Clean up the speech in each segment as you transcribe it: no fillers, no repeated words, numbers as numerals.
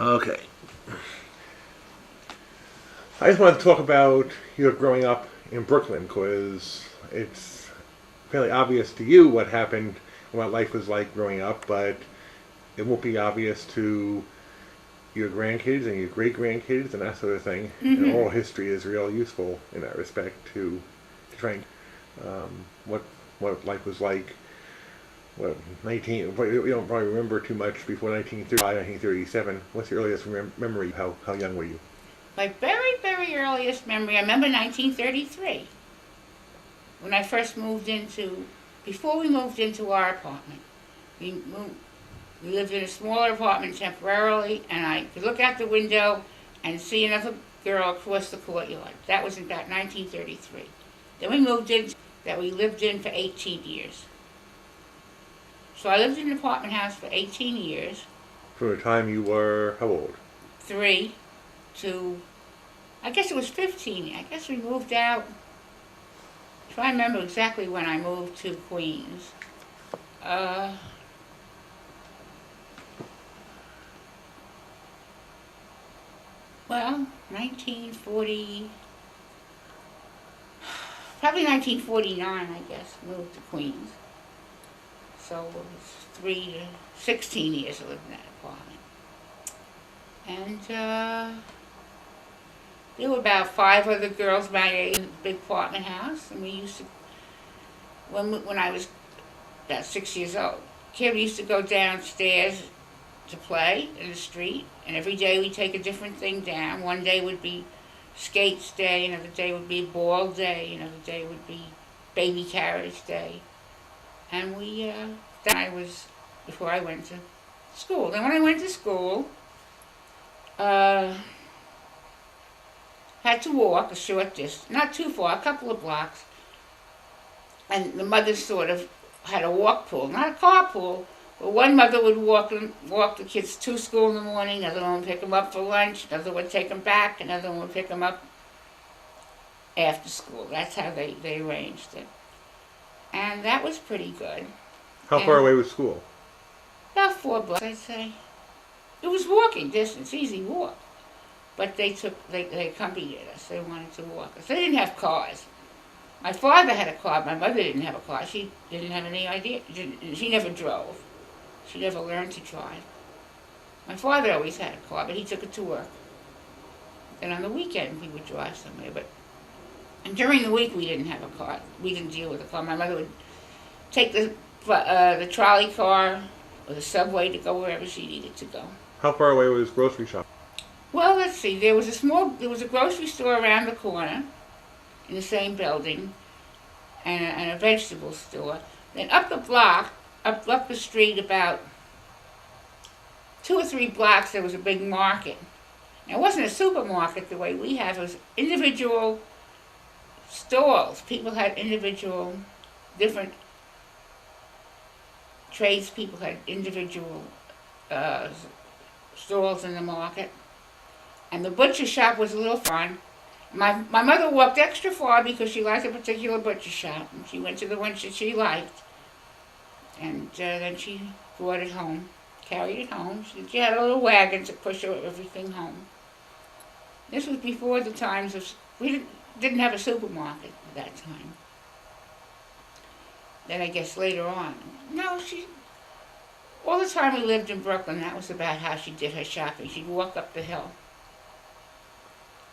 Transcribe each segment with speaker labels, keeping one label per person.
Speaker 1: Okay. I just wanted to talk about your growing up in Brooklyn because it's fairly obvious to you what happened and what life was like growing up, but it won't be obvious to your grandkids and your great grandkids and that sort of thing. And
Speaker 2: Mm-hmm.
Speaker 1: oral history is real useful in that respect to try and what life was like. What 19? We don't probably remember too much before 1935, 1937. What's the earliest memory? How young were you?
Speaker 2: My very, very earliest memory, I remember 1933, when I first moved into, before we moved into our apartment. We lived in a smaller apartment temporarily, and I could look out the window and see another girl across the courtyard. That was about 1933. Then we moved in that we lived in for 18 years. So I lived in an apartment house for 18 years,
Speaker 1: From the time you were how old?
Speaker 2: 3 to, I guess it was 15. I guess we moved out. I'm trying to remember exactly when I moved to Queens. Well, 1940, probably 1949, I guess, moved to Queens. So it was 3 to 16 years I lived in that apartment. And there were about 5 other girls my age in the big apartment house, and we used to, when I was about 6 years old, kid, we used to go downstairs to play in the street, and every day we'd take a different thing down. One day would be skates day, another day would be ball day, another day would be baby carriage day. And then I was, before I went to school. Then when I went to school, had to walk a short distance, not too far, a couple of blocks. And the mothers sort of had a walk pool, not a carpool, but one mother would walk the kids to school in the morning, another one would pick them up for lunch, another would take them back, another one would pick them up after school. That's how they arranged it. And that was pretty good.
Speaker 1: How far away was school?
Speaker 2: About 4 blocks, I'd say. It was walking distance, easy walk. But they accompanied us. They wanted to walk us. They didn't have cars. My father had a car. My mother didn't have a car. She didn't have any idea. She never drove. She never learned to drive. My father always had a car, but he took it to work. And on the weekend, we would drive somewhere. And during the week, we didn't have a car. We didn't deal with a car. My mother would take the trolley car or the subway to go wherever she needed to go.
Speaker 1: How far away was grocery shop?
Speaker 2: Well, let's see. There was a grocery store around the corner in the same building, and a vegetable store. Then up the block, up the street about 2 or 3 blocks, there was a big market. Now, it wasn't a supermarket the way we have. It was individual stalls. People had individual, different tradespeople had individual stalls in the market. And the butcher shop was a little fun. My mother walked extra far because she liked a particular butcher shop. And she went to the ones that she liked. And then she brought it home, carried it home. She had a little wagon to push everything home. This was before the times of, we didn't have a supermarket at that time. Then I guess later on. No, all the time we lived in Brooklyn, that was about how she did her shopping. She'd walk up the hill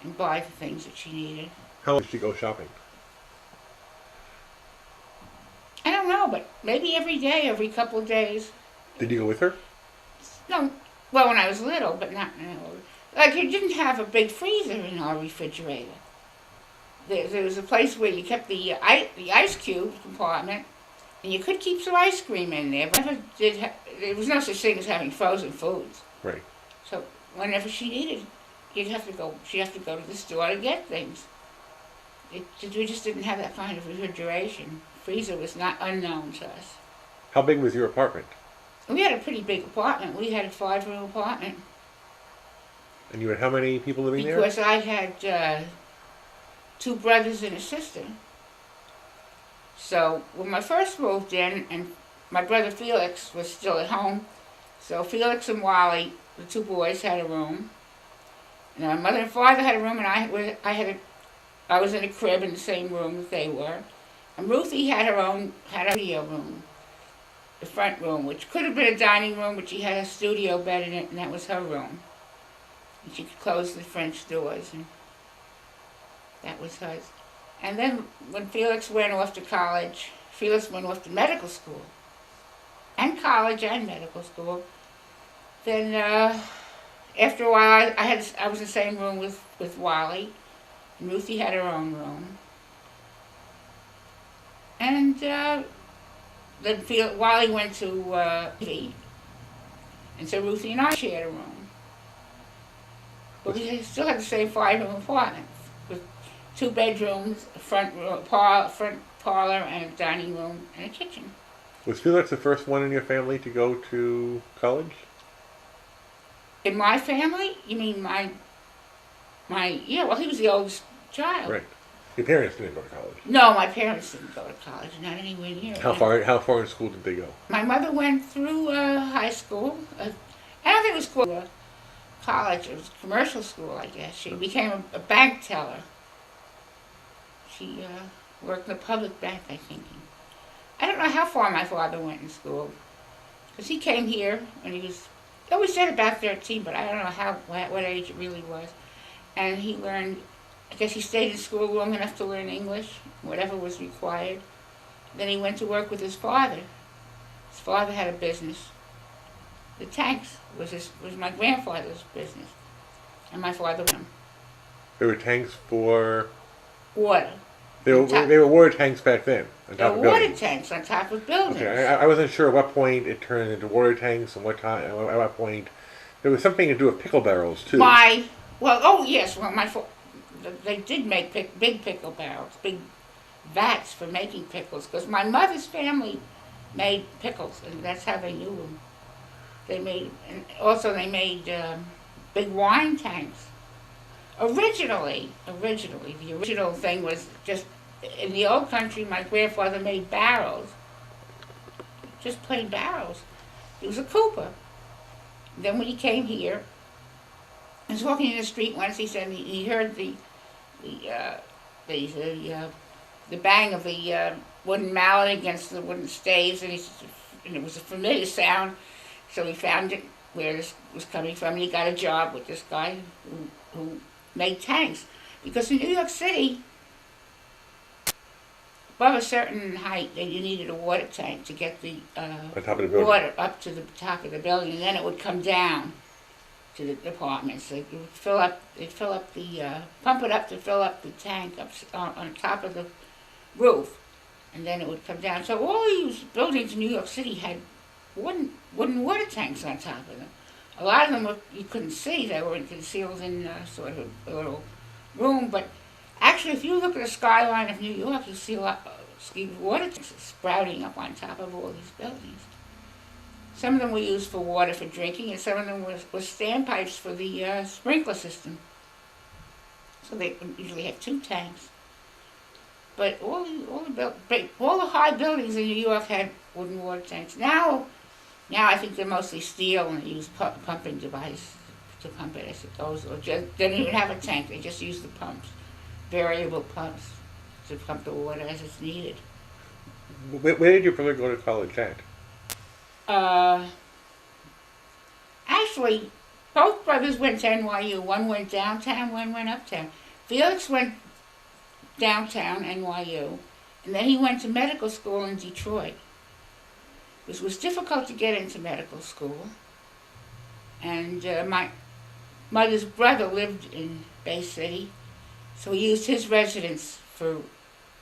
Speaker 2: and buy the things that she needed.
Speaker 1: How long did she go shopping?
Speaker 2: I don't know, but maybe every day, every couple of days.
Speaker 1: Did you go with her?
Speaker 2: No, well, when I was little, but not now. Like, you didn't have a big freezer in our refrigerator. There was a place where you kept the ice cube compartment, and you could keep some ice cream in there, but there was no such thing as having frozen foods.
Speaker 1: Right.
Speaker 2: So whenever she needed, she'd have to go to the store to get things. We just didn't have that kind of refrigeration. Freezer was not unknown to us.
Speaker 1: How big was your apartment?
Speaker 2: We had a pretty big apartment. We had a 5-room apartment.
Speaker 1: And you had how many people living there?
Speaker 2: Because I had 2 brothers and a sister. So when I first moved in, and my brother Felix was still at home, so Felix and Wally the two boys had a room, and my mother and father had a room, and I was in a crib in the same room that they were. And Ruthie had a studio room, the front room, which could have been a dining room, but she had a studio bed in it, and that was her room. And she could close the French doors, and that was hers. And then when Felix went off to college, Felix went off to medical school, and college and medical school. Then after a while, I was in the same room with Wally, and Ruthie had her own room. And then Wally went to TV, and so Ruthie and I shared a room. But we still had the same 5-room apartment with 2 bedrooms, a front parlor, and a dining room and a kitchen.
Speaker 1: Was Felix the first one in your family to go to college?
Speaker 2: In my family? You mean yeah, well, he was the oldest child.
Speaker 1: Right. Your parents didn't go to college?
Speaker 2: No, my parents didn't go to college, not anywhere near.
Speaker 1: How far in school did they go?
Speaker 2: My mother went through high school. I don't think it was school. College. It was commercial school, I guess. She became a bank teller. She worked in the public bank, I think. I don't know how far my father went in school, because he came here when he always said about 13, but I don't know what age it really was. And he learned, I guess he stayed in school long enough to learn English, whatever was required. Then he went to work with his father. His father had a business. The tanks was my grandfather's business, and my father went.
Speaker 1: There were tanks for
Speaker 2: water.
Speaker 1: They were water tanks back then.
Speaker 2: There were water tanks on top of buildings.
Speaker 1: Okay, I wasn't sure at what point it turned into water tanks and at what point. There was something to do with pickle barrels too.
Speaker 2: They did make big pickle barrels, big vats for making pickles, because my mother's family made pickles, and that's how they knew them. They made big wine tanks. Originally, the original thing was just, in the old country, my grandfather made barrels, just plain barrels. He was a cooper. Then when he came here, he was walking in the street once, he said he heard the bang of the wooden mallet against the wooden staves, and it was a familiar sound, so he found it where this was coming from, and he got a job with this guy who made tanks. Because in New York City, above a certain height, you needed a water tank to get the water up to the top of the building, and then it would come down to the apartments. They'd pump it up to fill up the tank up on top of the roof, and then it would come down. So all these buildings in New York City had wooden water tanks on top of them. A lot of them you couldn't see; they were concealed in sort of a little room. But actually, if you look at the skyline of New York, you see a lot of water tanks sprouting up on top of all these buildings. Some of them were used for water for drinking, and some of them were standpipes for the sprinkler system. So they usually have 2 tanks. But all the high buildings in New York had wooden water tanks. Now I think they're mostly steel, and they use pumping device to pump it, I suppose. Or they don't even have a tank; they just use the pumps, variable pumps, to pump the water as it's needed.
Speaker 1: Where did your brother go to college at?
Speaker 2: Actually, both brothers went to NYU. One went downtown, one went uptown. Felix went downtown, NYU, and then he went to medical school in Detroit. It was difficult to get into medical school, and my mother's brother lived in Bay City, so he used his residence for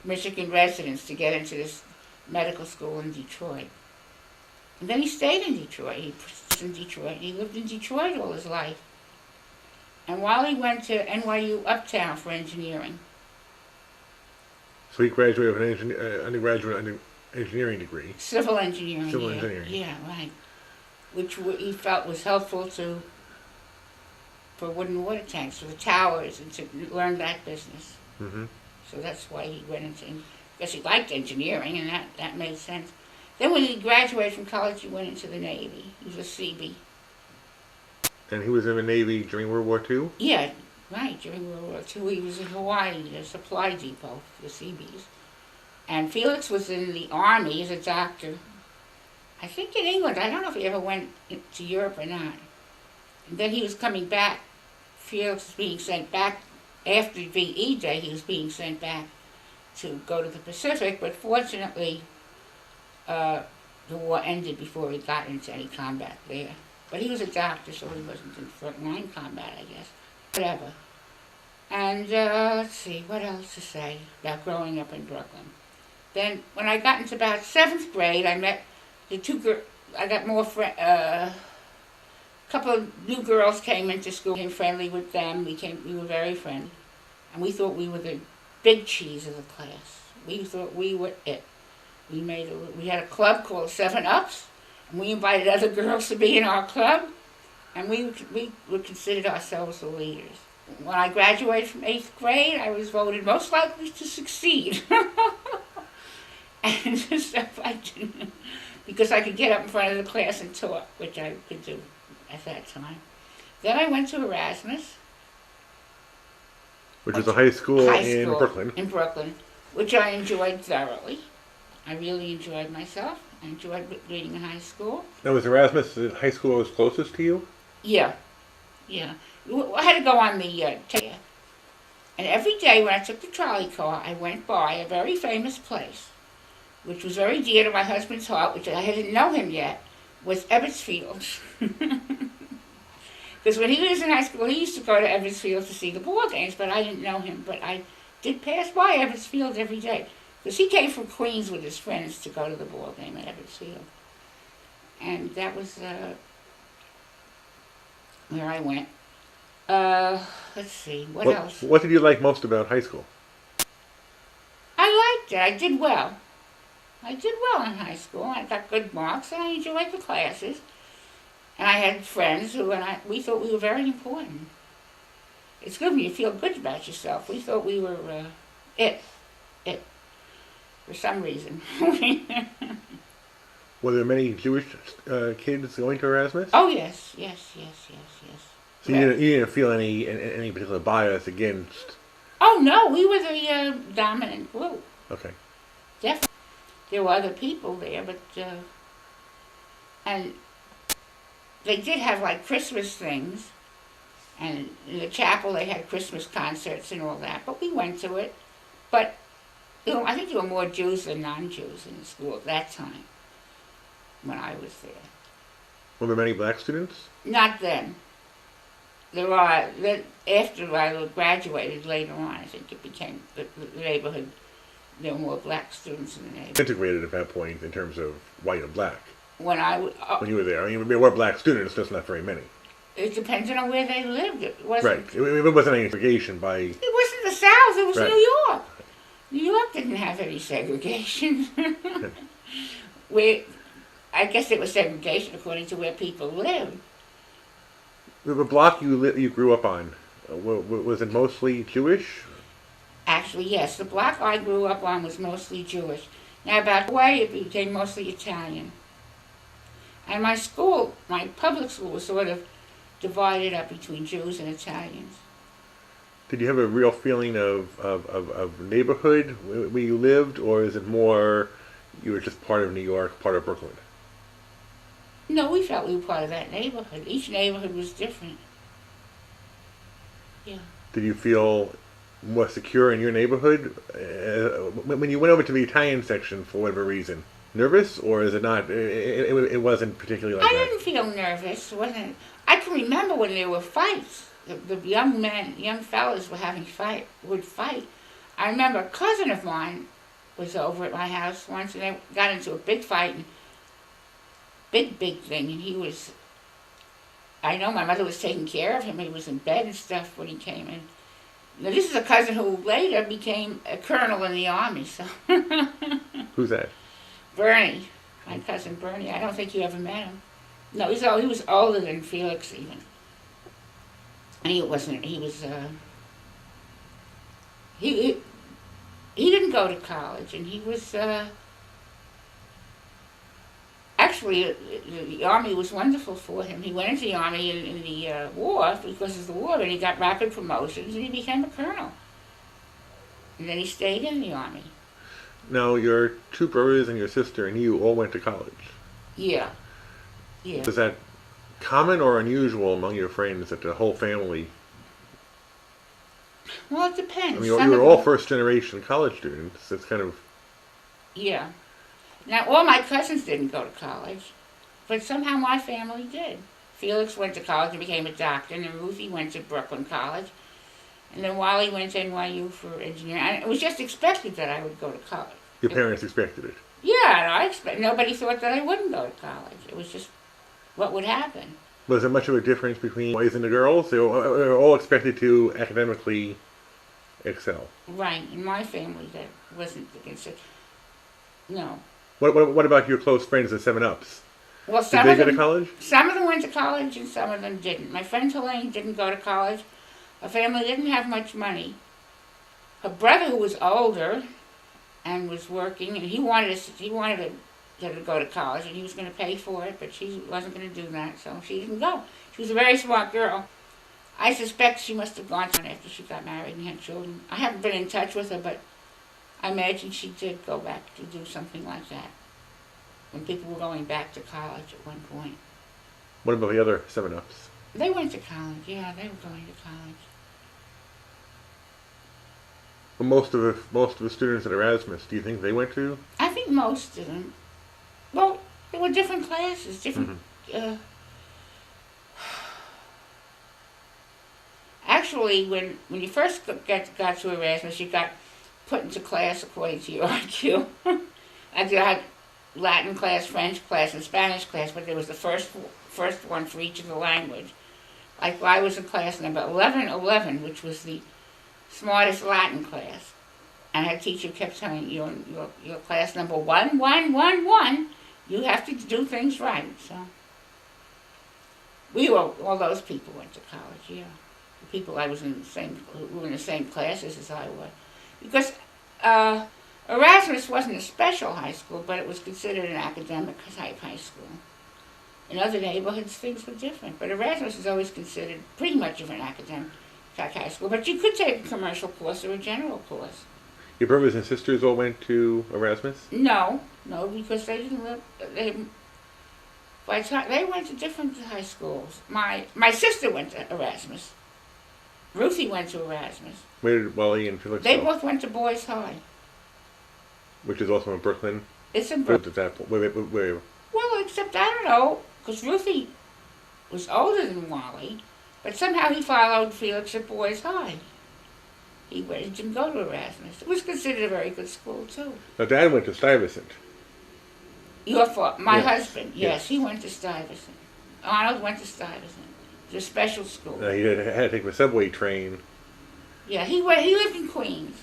Speaker 2: Michigan residence to get into this medical school in Detroit. And then he stayed in Detroit. He lived in Detroit all his life. And while he went to NYU Uptown for engineering.
Speaker 1: So he graduated with an undergraduate engineering degree.
Speaker 2: Civil engineering.
Speaker 1: Civil engineering.
Speaker 2: Yeah, right. Which he felt was helpful for wooden water tanks, for the towers, and to learn that business.
Speaker 1: Mm-hmm.
Speaker 2: So that's why he went into, I guess he liked engineering, and that made sense. Then when he graduated from college, he went into the Navy. He was a Seabee.
Speaker 1: And he was in the Navy during World War II?
Speaker 2: Yeah, right, during World War II. He was in Hawaii, a supply depot for the Seabees. And Felix was in the Army as a doctor. I think in England. I don't know if he ever went to Europe or not. And then he was coming back. Felix was being sent back after VE Day. He was being sent back to go to the Pacific, but fortunately, the war ended before he got into any combat there. But he was a doctor, so he wasn't in front-line combat, I guess. Whatever. And let's see, what else to say about growing up in Brooklyn? Then, when I got into about 7th grade, I met the two girls. I got more friends. A couple of new girls came into school. Became friendly with them. We were very friendly, and we thought we were the big cheese of the class. We thought we were it. We had a club called 7 Ups, and we invited other girls to be in our club, and we were considered ourselves the leaders. When I graduated from 8th grade, I was voted most likely to succeed. And stuff I didn't, because I could get up in front of the class and talk, which I could do at that time. Then I went to Erasmus.
Speaker 1: Which was a high school in Brooklyn.
Speaker 2: In Brooklyn, which I enjoyed thoroughly. I really enjoyed myself. I enjoyed being in high school.
Speaker 1: Now, was Erasmus the high school that was closest to you?
Speaker 2: Yeah. I had to go on the ticket. And every day when I took the trolley car, I went by a very famous place, which was very dear to my husband's heart, which I didn't know him yet, was Ebbets Field. Because when he was in high school, he used to go to Ebbets Field to see the ball games, but I didn't know him. But I did pass by Ebbets Field every day, because he came from Queens with his friends to go to the ball game at Ebbets Field. And that was where I went. Let's see, what else?
Speaker 1: What did you like most about high school?
Speaker 2: I liked it. I did well. I did well in high school. I got good marks, and I enjoyed the classes. And I had friends we thought we were very important. It's good when you feel good about yourself. We thought we were it, for some reason.
Speaker 1: Were there many Jewish kids going to Erasmus?
Speaker 2: Oh, yes.
Speaker 1: So you didn't feel any particular bias against?
Speaker 2: Oh, no, we were the dominant group.
Speaker 1: Okay.
Speaker 2: Definitely. There were other people there, but, and they did have, like, Christmas things, and in the chapel they had Christmas concerts and all that, but we went to it. But, I think there were more Jews than non-Jews in the school at that time, when I was there.
Speaker 1: Were there many black students?
Speaker 2: Not then. There are, after I graduated later on, I think it became the neighborhood. There were more black students in the neighborhood.
Speaker 1: Integrated at that point in terms of white and black.
Speaker 2: When
Speaker 1: you were there, I mean, there were black students, just not very many.
Speaker 2: It depended on where they lived. It wasn't.
Speaker 1: Right. It wasn't any segregation by.
Speaker 2: It wasn't the South. It was
Speaker 1: right.
Speaker 2: New York. New York didn't have any segregation. I guess it was segregation according to where people lived.
Speaker 1: The block you grew up on, was it mostly Jewish?
Speaker 2: Actually, yes. The block I grew up on was mostly Jewish. Now, about the way, it became mostly Italian. And my public school was sort of divided up between Jews and Italians.
Speaker 1: Did you have a real feeling of neighborhood where you lived, or is it more you were just part of New York, part of Brooklyn?
Speaker 2: No, we felt we were part of that neighborhood. Each neighborhood was different. Yeah.
Speaker 1: Did you feel more secure in your neighborhood when you went over to the Italian section for whatever reason? Nervous, or is it not? It wasn't particularly like that.
Speaker 2: I didn't feel nervous. I can remember when there were fights. The young fellas would fight. I remember a cousin of mine was over at my house once, and they got into a big fight. And big thing, and he was. I know my mother was taking care of him. He was in bed and stuff when he came in. Now, this is a cousin who later became a colonel in the army. So.
Speaker 1: Who's that?
Speaker 2: Bernie, my cousin Bernie. I don't think you ever met him. No, he was older than Felix even. And he wasn't. He was. He didn't go to college, and he was. Actually, actually, the Army was wonderful for him. He went into the Army in the war, because of the war, and he got rapid promotions, and he became a colonel. And then he stayed in the Army.
Speaker 1: Now, your two brothers and your sister and you all went to college.
Speaker 2: Yeah, yeah.
Speaker 1: Was that common or unusual among your friends that the whole family?
Speaker 2: Well, it depends.
Speaker 1: I mean, you were all first-generation college students. It's kind of...
Speaker 2: Yeah. Now, all my cousins didn't go to college, but somehow my family did. Felix went to college and became a doctor, and then Ruthie went to Brooklyn College, and then Wally went to NYU for engineering. And it was just expected that I would go to college.
Speaker 1: Your parents expected it.
Speaker 2: Yeah, nobody thought that I wouldn't go to college. It was just what would happen.
Speaker 1: Was there much of a difference between boys and the girls? They were all expected to academically excel.
Speaker 2: Right. In my family, that wasn't the case. No.
Speaker 1: What about your close friends, the 7-Ups?
Speaker 2: Well,
Speaker 1: Did they go to college?
Speaker 2: Some of them went to college and some of them didn't. My friend Helene didn't go to college. Her family didn't have much money. Her brother, who was older and was working, and he wanted her to go to college, and he was going to pay for it, but she wasn't going to do that, so she didn't go. She was a very smart girl. I suspect she must have gone after she got married and had children. I haven't been in touch with her, but I imagine she did go back to do something like that when people were going back to college at one point.
Speaker 1: What about the other 7-Ups?
Speaker 2: They went to college, yeah, they were going to college.
Speaker 1: Well, most of the students at Erasmus, do you think they went to?
Speaker 2: I think most of them. Well, there were different classes, different... Actually, when you first got to Erasmus, you got put into class according to your IQ. I had Latin class, French class, and Spanish class, but there was the first one for each of the language. Like I was in class number 1111, which was the smartest Latin class. And our teacher kept telling you, your class number 1111, you have to do things right. So all those people went to college, yeah. The people I was in who were in the same classes as I was. Because Erasmus wasn't a special high school, but it was considered an academic type high school. In other neighborhoods, things were different, but Erasmus is always considered pretty much of an academic type high school. But you could take a commercial course or a general course.
Speaker 1: Your brothers and sisters all went to Erasmus?
Speaker 2: No, because they didn't live. By the time they went to different high schools. My sister went to Erasmus. Ruthie went to Erasmus.
Speaker 1: Where did Wally and Felix
Speaker 2: They
Speaker 1: go?
Speaker 2: both went to Boys High.
Speaker 1: Which is also in Brooklyn?
Speaker 2: It's in Brooklyn.
Speaker 1: Where?
Speaker 2: Well, except I don't know, because Ruthie was older than Wally, but somehow he followed Felix at Boys High. He didn't go to Erasmus. It was considered a very good school, too.
Speaker 1: Now, Dad went to Stuyvesant.
Speaker 2: My
Speaker 1: Yes.
Speaker 2: husband, yes, he went to Stuyvesant. Arnold went to Stuyvesant. It's a special school.
Speaker 1: He had to take the subway train.
Speaker 2: Yeah, he lived in Queens.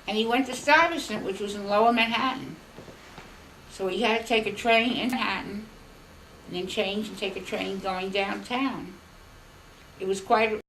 Speaker 2: And he went to Stuyvesant, which was in Lower Manhattan. So he had to take a train in Manhattan, and then change and take a train going downtown. It was quite